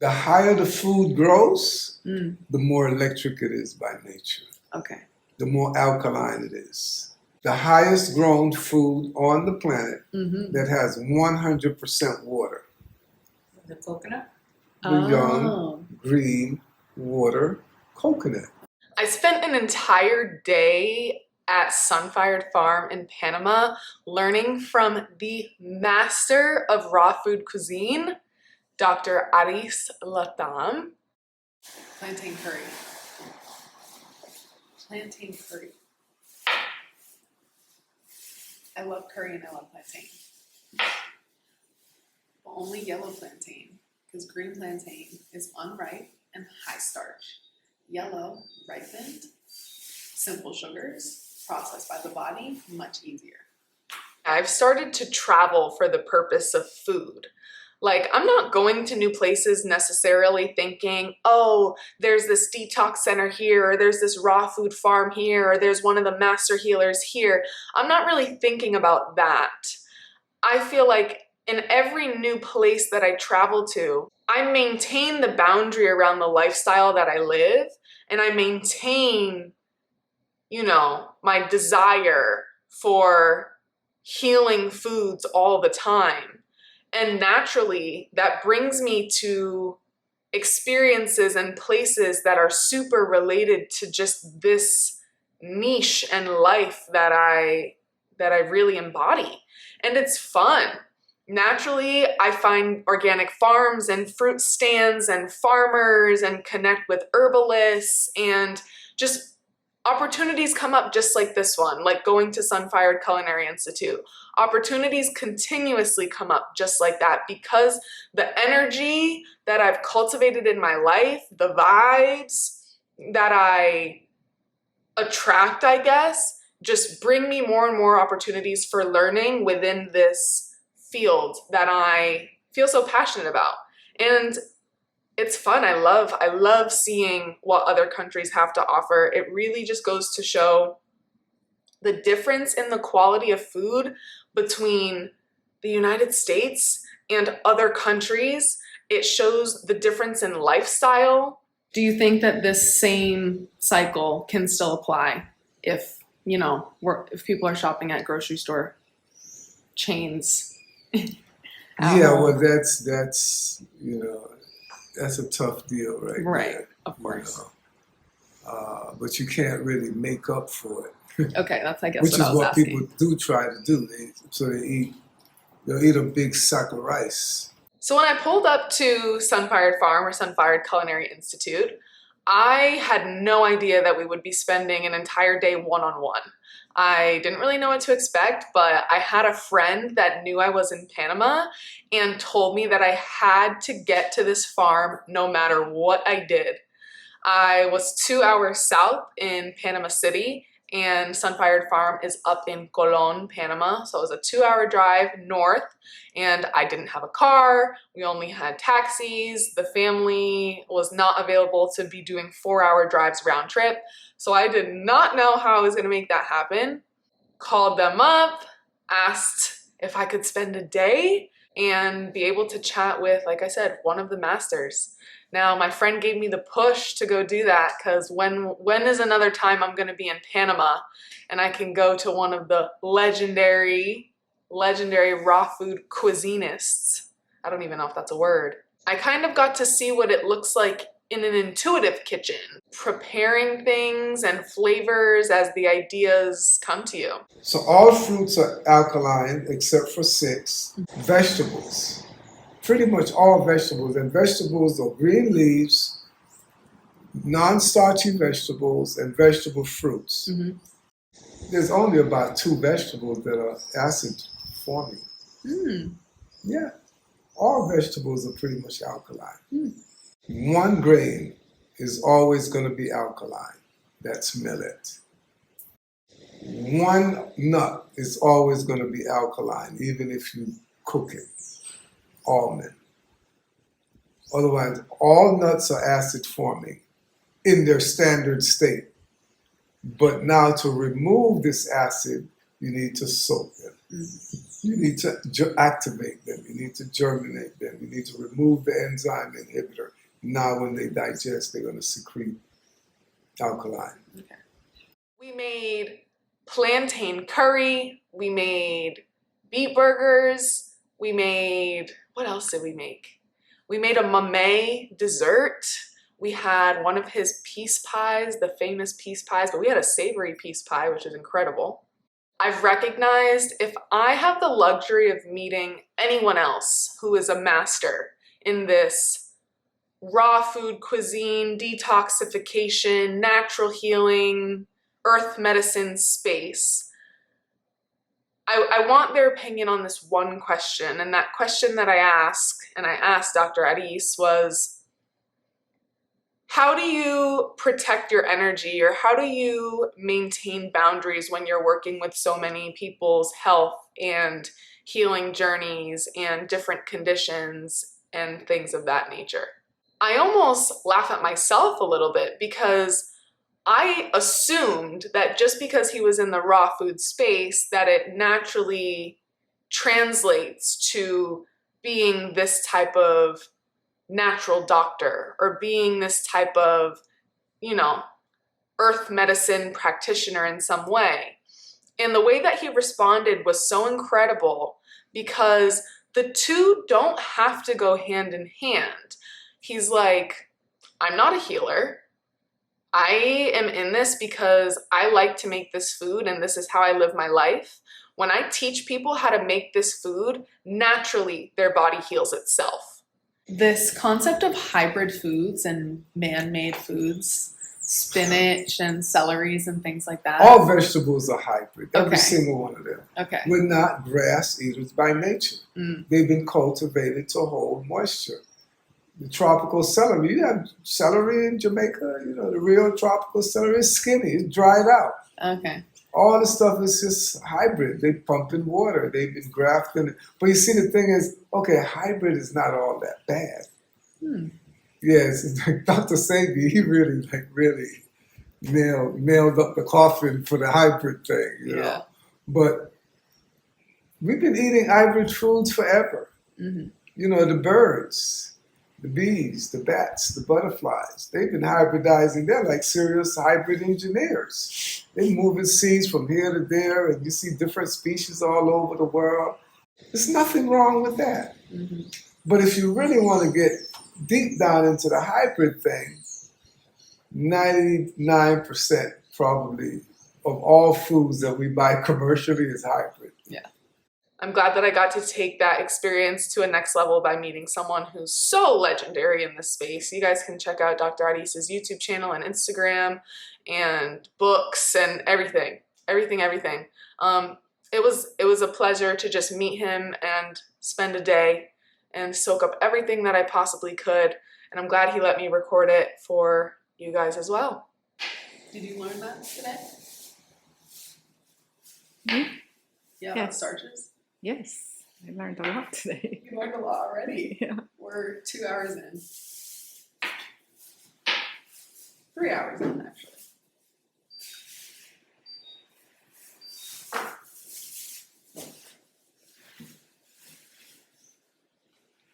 The higher the food grows, the more electric it is by nature. Okay. The more alkaline it is. The highest grown food on the planet that has 100% water. The coconut? The young, green, water coconut. I spent an entire day at Sunfired Farm in Panama learning from the master of raw food cuisine, Dr. Aris Latham. Plantain curry. Plantain curry. I love curry and I love plantain. But only yellow plantain, because green plantain is unripe and high starch. Yellow, ripened, simple sugars, processed by the body, much easier. I've started to travel for the purpose of food. Like, I'm not going to new places necessarily thinking, oh, there's this detox center here, or there's this raw food farm here, or there's one of the master healers here. I'm not really thinking about that. I feel like in every new place that I travel to, I maintain the boundary around the lifestyle that I live, and I maintain, you know, my desire for healing foods all the time. And naturally, that brings me to experiences and places that are super related to just this niche and life that I really embody. And it's fun. Naturally, I find organic farms and fruit stands and farmers and connect with herbalists, and just opportunities come up just like this one, like going to Sunfired Culinary Institute. Opportunities continuously come up just like that because the energy that I've cultivated in my life, the vibes that I attract, I guess, just bring me more and more opportunities for learning within this field that I feel so passionate about. And it's fun. I love seeing what other countries have to offer. It really just goes to show the difference in the quality of food between the United States and other countries. It shows the difference in lifestyle. Do you think that this same cycle can still apply if, you know, if people are shopping at grocery store chains? Yeah, well, that's you know, that's a tough deal, right? Right, there, of course. You know? But you can't really make up for it. Okay, that's, I guess, which is what asking. people do try to do. They'll eat a big sack of rice. So when I pulled up to Sunfired Farm or Sunfired Culinary Institute, I had no idea that we would be spending an entire day one-on-one. I didn't really know what to expect, but I had a friend that knew I was in Panama and told me that I had to get to this farm no matter what I did. I was 2 hours south in Panama City, and Sunfired Farm is up in Colón, Panama. So it was a 2-hour drive north, and I didn't have a car. We only had taxis. The family was not available to be doing 4-hour drives round trip. So I did not know how I was gonna make that happen. Called them up, asked if I could spend a day and be able to chat with, like I said, one of the masters. Now, my friend gave me the push to go do that because when is another time I'm going to be in Panama and I can go to one of the legendary raw food cuisinists. I don't even know if that's a word. I kind of got to see what it looks like in an intuitive kitchen, preparing things and flavors as the ideas come to you. So all fruits are alkaline except for 6. Vegetables. Pretty much all vegetables, and vegetables are green leaves, non-starchy vegetables, and vegetable fruits. Mm-hmm. There's only about 2 vegetables that are acid forming. Yeah, all vegetables are pretty much alkaline. 1 grain is always going to be alkaline. That's millet. 1 nut is always going to be alkaline, even if you cook it. Almond. Otherwise, all nuts are acid forming in their standard state. But now to remove this acid, You need to soak them. You need to activate them. You need to germinate them. You need to remove the enzyme inhibitor. Now when they digest, they're going to secrete alkaline. Okay. We made plantain curry. We made beet burgers. We made, what else did we make? We made a mamey dessert. We had one of his peace pies, the famous peace pies, but we had a savory peace pie, which is incredible. I've recognized if I have the luxury of meeting anyone else who is a master in this raw food cuisine, detoxification, natural healing, earth medicine space, I want their opinion on this one question. And that question that I asked Dr. Aris was, how do you protect your energy, or how do you maintain boundaries when you're working with so many people's health and healing journeys and different conditions and things of that nature? I almost laugh at myself a little bit because I assumed that just because he was in the raw food space that it naturally translates to being this type of natural doctor or being this type of, earth medicine practitioner in some way. And the way that he responded was so incredible because the two don't have to go hand in hand. He's like, I'm not a healer. I am in this because I like to make this food and this is how I live my life. When I teach people how to make this food, naturally their body heals itself. This concept of hybrid foods and man-made foods, spinach and celeries and things like that. All vegetables are hybrid, every Okay. single one of them. Okay. We're not grass eaters by nature. They've been cultivated to hold moisture. The tropical celery, you have celery in Jamaica, the real tropical celery is skinny, it's dried out. Okay. All the stuff is just hybrid. They pump in water. They've been grafted. But you see, the thing is, okay, hybrid is not all that bad. Yes, Dr. Sebi, he really nailed up the coffin for the hybrid thing, you know. But we've been eating hybrid foods forever. The birds, the bees, the bats, the butterflies, they've been hybridizing. They're like serious hybrid engineers. They're moving seeds from here to there, and you see different species all over the world. There's nothing wrong with that. But if you really want to get deep down into the hybrid thing, 99% probably of all foods that we buy commercially is hybrid. Yeah. I'm glad that I got to take that experience to a next level by meeting someone who's so legendary in this space. You guys can check out Dr. Aris's YouTube channel and Instagram and books and everything. It was a pleasure to just meet him and spend a day and soak up everything that I possibly could. And I'm glad he let me record it for you guys as well. Did you learn that today? Yeah, about starches. Yes, I learned a lot today. You learned a lot already. Yeah. We're 2 hours in. 3 hours in, actually.